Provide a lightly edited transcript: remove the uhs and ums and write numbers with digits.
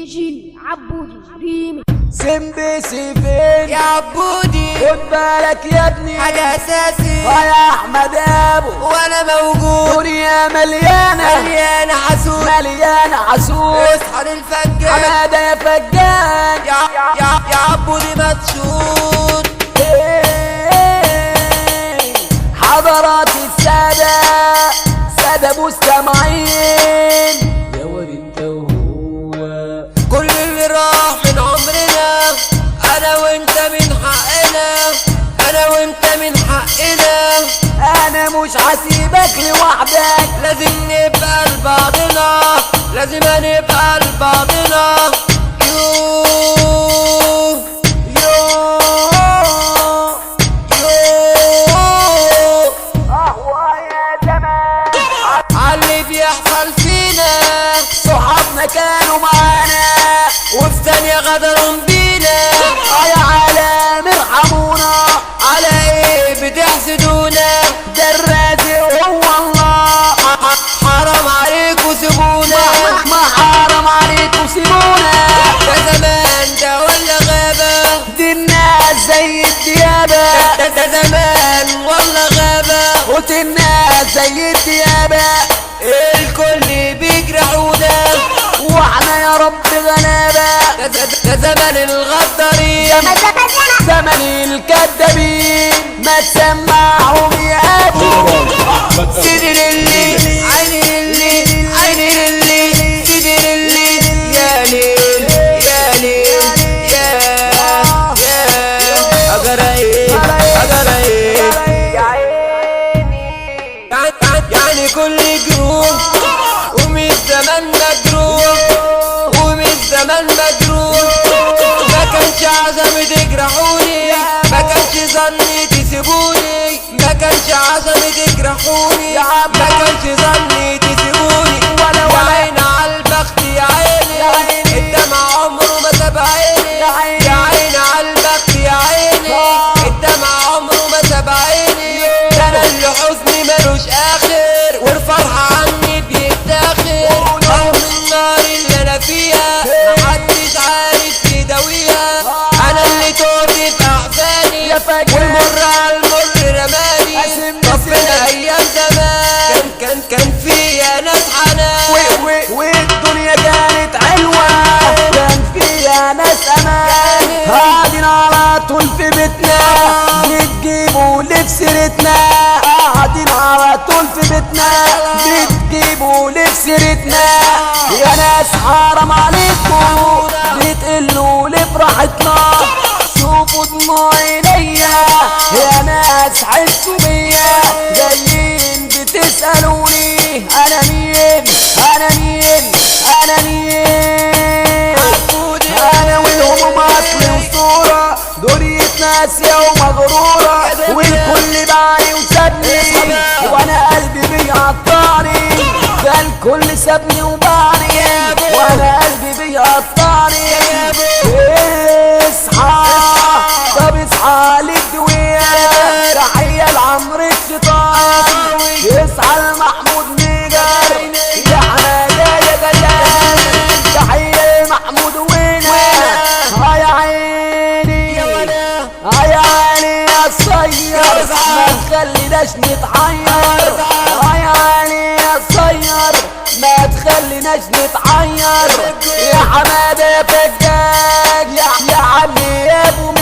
جي عبودي ريمي سمبسي فين يا عبودي؟ خد بالك يا ابني، حاجة أساسي يا أحمد أبو وأنا موجود. دنيا مليانة حسود، مليانة حسود. اصحى للفجان حمادة يا فجان يا عبودي ما تشوت. حضرات السادة سادة مستمعين يا واد انت وهو، كل اللي راح من عمرنا أنا وأنت من حقنا، أنا وأنت من حقنا. أنا مش هسيبك لوحدك، لازم نبقى لبعضنا، لازم نبقى لبعضنا. عاللي بيحصل فينا صحابنا كانوا معانا وفي ثانية غدروا بينا. يا عالم ارحمونا، على ايه بتحسدونا؟ ده الرازق هو الله. حرام عليكوا سيبونا، ما حرام عليكم سيبونا. ده زمان ده ولا غابة؟ دي الناس زي الديابة، ده زمان ولا غابة؟ قلت الناس زي الديابة. الكل بيجرحونا واحنا يا رب غلابة. ده زمان الغدارين، زمن الكدابين. ما تسمعهم يا ابو سيدي للي عيني للي عيني للي سيدي للي يا ليل يا ليل يا أجري يعني كل جروح ومن زمان مجروح ومن زمان مجروح. ما كانش عزمي تجرحوني، ما كانش ظني تسيبوني، ما كانش عزمي تجرحوني، ما كانش ظني تسيبوني. يا عيني عالبخت يا عيني، الدمع عمره ما ساب عيني. يا عيني عالبخت يا عيني، الدمع عمره ما ساب عيني. ده انا اللي حزني ملوش اخر والفرحة عني بيتاخر. اهو من النار اللي انا فيها محدش عارف يداويها. انا اللي تهت في احزاني والمر عالمر رماني. ربنا ايام زمان كان فيها ناس حنان والدنيا كانت حلوة، كان فيها ناس امان. قاعدين على طول في بيتنا بتجيبوا لف سيرتنا، قاعدين على طول في بيتنا بتجيبوا لف سيرتنا. يا ناس حرام عليكم بتقلوا لفرحتنا. شوفوا دموع عينيا يا ناس، حسوا بيا جايين بتسألوني أنا مين أنا مين أنا مين. أنا والهموم أصل وصورة، دنيا ناسية ومغرورة. والكل باعني وسابني وأنا قلبي بيقطعني. ده الكل سابني وباعني وأنا قلبي بيقطعني. اصحى طب اصحى للدوية، تحية لعمرو الشيطان. اصحى لمحمود نيجر يا حمادة يا جلال، تحية لمحمود وينا. يا عيني يا عيني يا صير، ما تخليناش نتعير. يا عيني يا صير ما تخليناش نتعير. يا حمادة يا فجاج يا عمي يا ابو